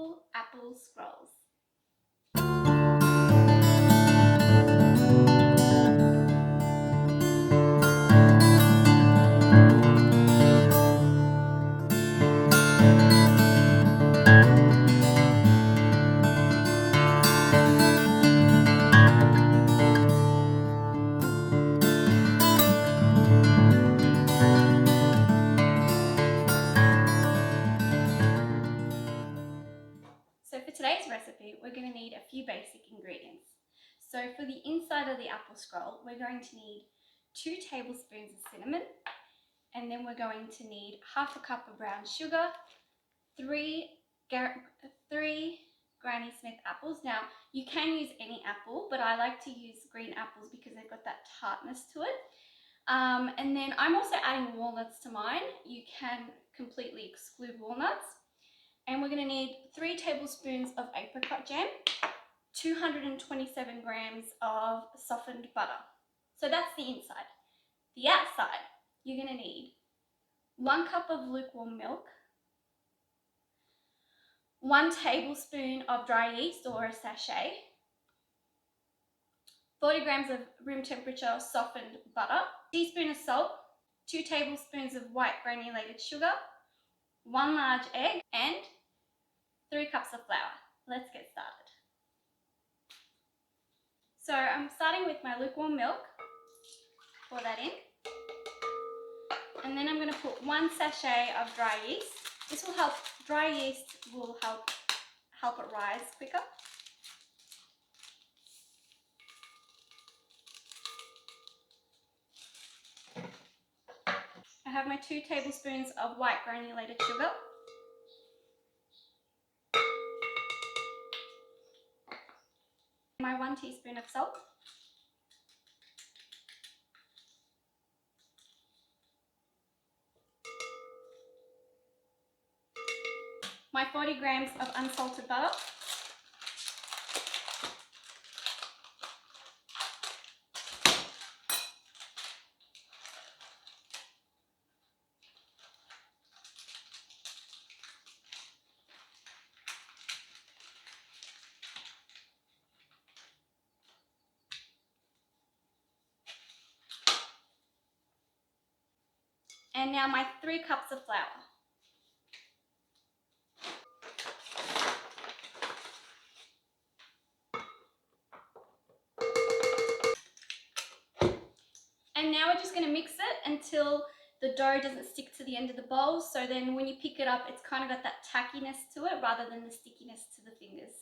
simple apple scrolls. So for today's recipe, we're going to need a few basic ingredients. So for the inside of the apple scroll, we're going to need 2 tablespoons of cinnamon, and then we're going to need half a cup of brown sugar, 3 Granny Smith apples. Now, you can use any apple, but I like to use green apples because they've got that tartness to it. And then I'm also adding walnuts to mine. You can completely exclude walnuts. And we're going to need 3 tablespoons of apricot jam, 227 grams of softened butter. So that's the inside. The outside, you're going to need 1 cup of lukewarm milk, 1 tablespoon of dry yeast or a sachet, 40 grams of room temperature softened butter, a teaspoon of salt, 2 tablespoons of white granulated sugar, 1 large egg, and 3 cups of flour. Let's get started. So I'm starting with my lukewarm milk. Pour that in. And then I'm going to put 1 sachet of dry yeast. This will help, dry yeast will help it rise quicker. I have my 2 tablespoons of white granulated sugar. My 1 teaspoon of salt. My 40 grams of unsalted butter. And now my 3 cups of flour. And now we're just going to mix it until the dough doesn't stick to the end of the bowl. So then when you pick it up, it's kind of got that tackiness to it rather than the stickiness to the fingers.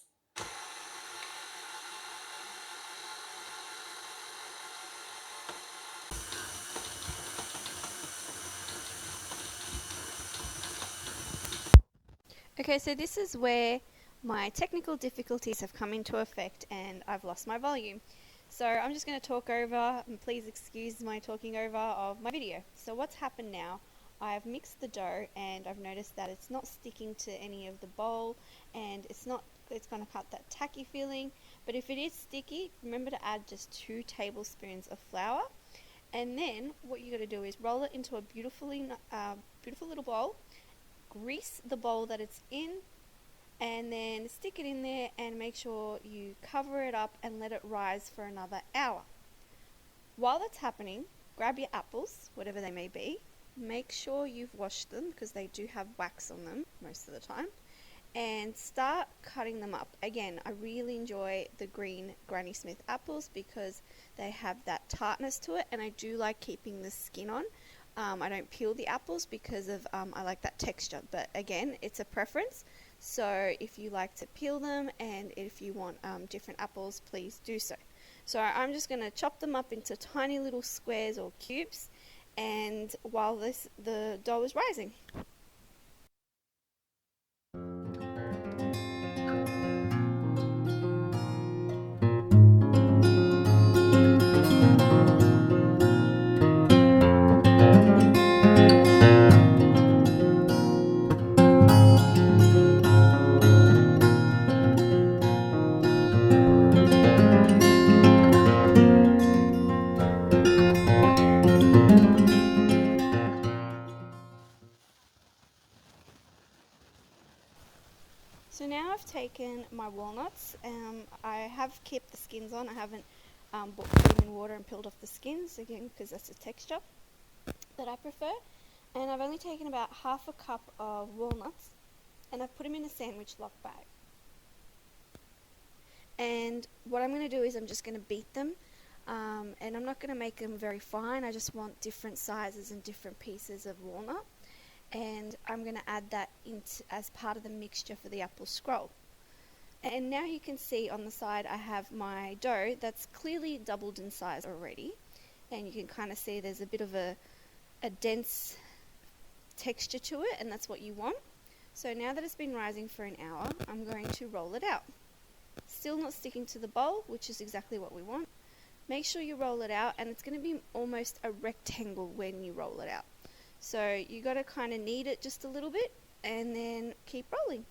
Okay, so this is where my technical difficulties have come into effect and I've lost my volume. So I'm just going to talk over, and please excuse my talking over of my video. So what's happened now, I've mixed the dough and I've noticed that it's not sticking to any of the bowl and it's going to cut that tacky feeling. But if it is sticky, remember to add just 2 tablespoons of flour. And then what you got to do is roll it into a beautiful little bowl. Grease the bowl that it's in and then stick it in there and make sure you cover it up and let it rise for another hour. While that's happening, grab your apples, whatever they may be. Make sure you've washed them because they do have wax on them most of the time, and start cutting them up. Again, I really enjoy the green Granny Smith apples because they have that tartness to it, and I do like keeping the skin on. I don't peel the apples because of I like that texture, but again, it's a preference. So if you like to peel them and if you want different apples, please do so. So I'm just going to chop them up into tiny little squares or cubes, and while the dough is rising. So now I've taken my walnuts. I have kept the skins on. I haven't put them in water and peeled off the skins, again because that's the texture that I prefer. And I've only taken about half a cup of walnuts and I've put them in a sandwich lock bag. And what I'm going to do is I'm just going to beat them, and I'm not going to make them very fine. I just want different sizes and different pieces of walnut, and I'm going to add that into as part of the mixture for the apple scroll. And now you can see on the side I have my dough that's clearly doubled in size already, and you can kind of see there's a bit of a dense texture to it, and that's what you want. So now that it's been rising for an hour, I'm going to roll it out. Still not sticking to the bowl, which is exactly what we want. Make sure you roll it out, and it's going to be almost a rectangle when you roll it out. So you got to kind of knead it just a little bit and then keep rolling.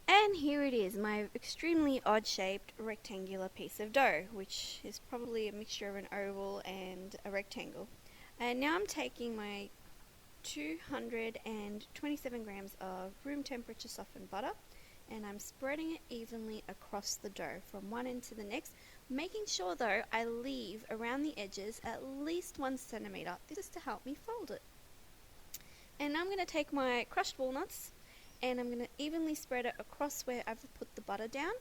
And here it is, my extremely odd-shaped rectangular piece of dough, which is probably a mixture of an oval and a rectangle. And now I'm taking my 227 grams of room temperature softened butter, and I'm spreading it evenly across the dough from one end to the next, making sure though I leave around the edges at least 1 centimeter. This is to help me fold it. And now I'm going to take my crushed walnuts and I'm going to evenly spread it across where I've put the butter down,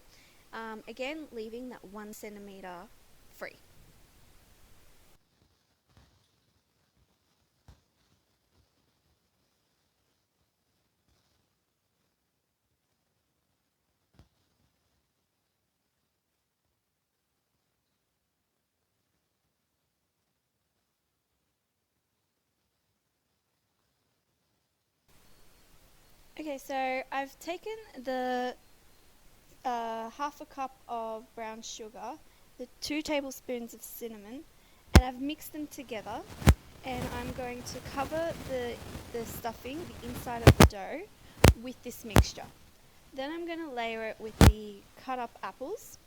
again leaving that 1 centimeter free. Okay, so I've taken the half a cup of brown sugar, the 2 tablespoons of cinnamon, and I've mixed them together, and I'm going to cover the stuffing, the inside of the dough, with this mixture. Then I'm going to layer it with the cut up apples,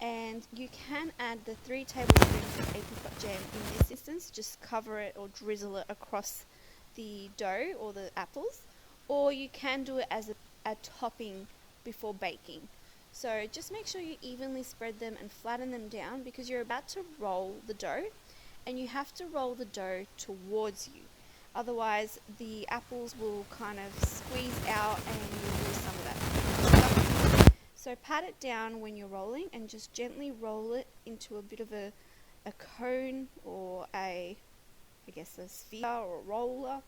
and you can add the 3 tablespoons of apricot jam in this instance. Just cover it or drizzle it across the dough or the apples, or you can do it as a topping before baking. So just make sure you evenly spread them and flatten them down, because you're about to roll the dough and you have to roll the dough towards you. Otherwise the apples will kind of squeeze out and you'll lose some of that stuff. So pat it down when you're rolling and just gently roll it into a bit of a cone or a sphere or a roller.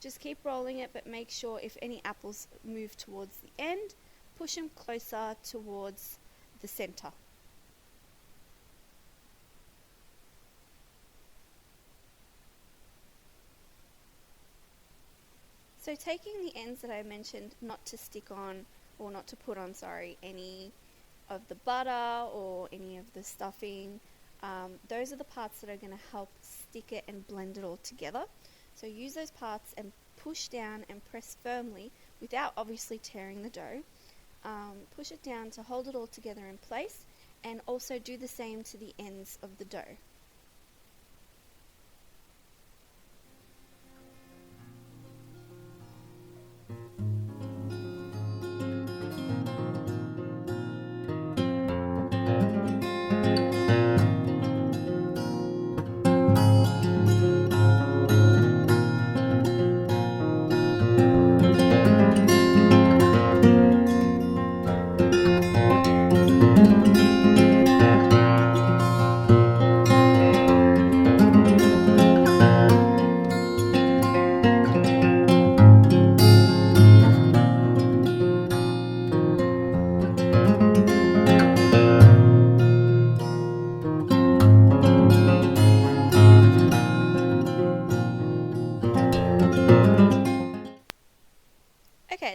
Just keep rolling it, but make sure if any apples move towards the end, push them closer towards the center. So taking the ends that I mentioned not to stick on, or not to put on, any of the butter or any of the stuffing, those are the parts that are going to help stick it and blend it all together. So use those parts and push down and press firmly without obviously tearing the dough. Push it down to hold it all together in place, and also do the same to the ends of the dough.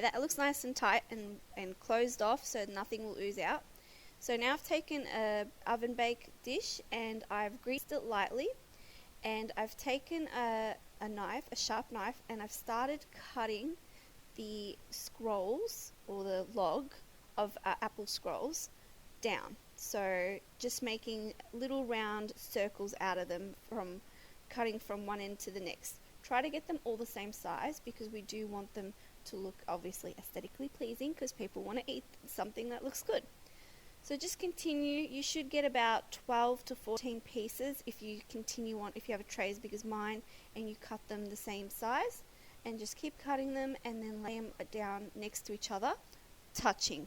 Okay, that looks nice and tight and closed off so nothing will ooze out. So now I've taken a oven bake dish and I've greased it lightly, and I've taken a knife, a sharp knife, and I've started cutting the scrolls or the log of apple scrolls down. So just making little round circles out of them from cutting from one end to the next. Try to get them all the same size because we do want them to look obviously aesthetically pleasing because people want to eat something that looks good. So just continue. You should get about 12 to 14 pieces if you continue on, if you have a tray as big as mine and you cut them the same size, and just keep cutting them and then lay them down next to each other, touching.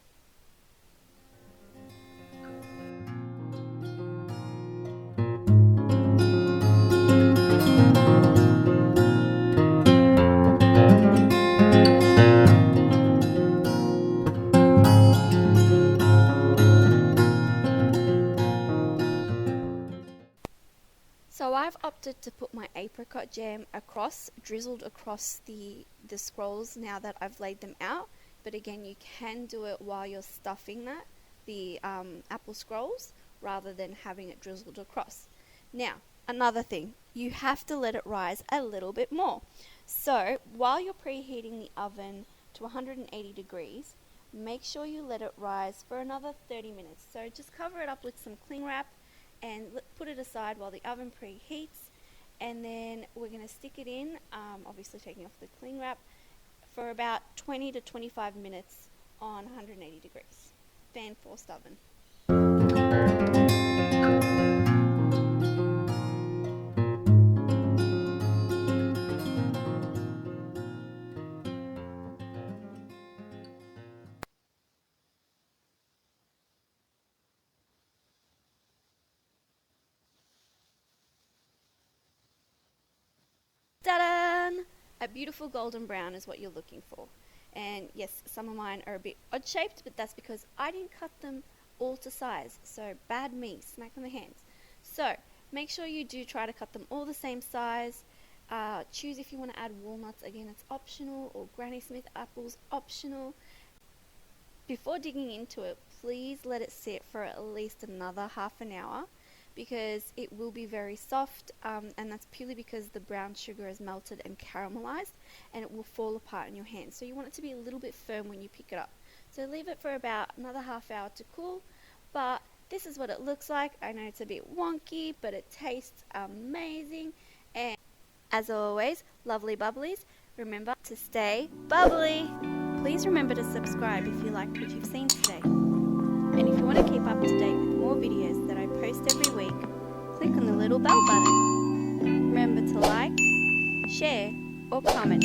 So I've opted to put my apricot jam drizzled across the scrolls now that I've laid them out. But again, you can do it while you're stuffing the apple scrolls rather than having it drizzled across. Now, another thing, you have to let it rise a little bit more. So while you're preheating the oven to 180 degrees, make sure you let it rise for another 30 minutes. So just cover it up with some cling wrap and put it aside while the oven preheats, and then we're going to stick it in, obviously taking off the cling wrap, for about 20 to 25 minutes on 180 degrees, fan forced oven. Ta-da! A beautiful golden brown is what you're looking for. And yes, some of mine are a bit odd shaped, but that's because I didn't cut them all to size. So bad me, smack on the hands. So make sure you do try to cut them all the same size. Choose if you want to add walnuts, again it's optional, or Granny Smith apples, optional. Before digging into it, please let it sit for at least another half an hour, because it will be very soft, and that's purely because the brown sugar is melted and caramelized, and it will fall apart in your hands. So you want it to be a little bit firm when you pick it up. So leave it for about another half hour to cool, but this is what it looks like. I know it's a bit wonky, but it tastes amazing. And as always, lovely bubblies, remember to stay bubbly. Please remember to subscribe if you liked what you've seen today. And if you want to keep up to date with more videos that I post every week, click on the little bell button. Remember to like, share, or comment.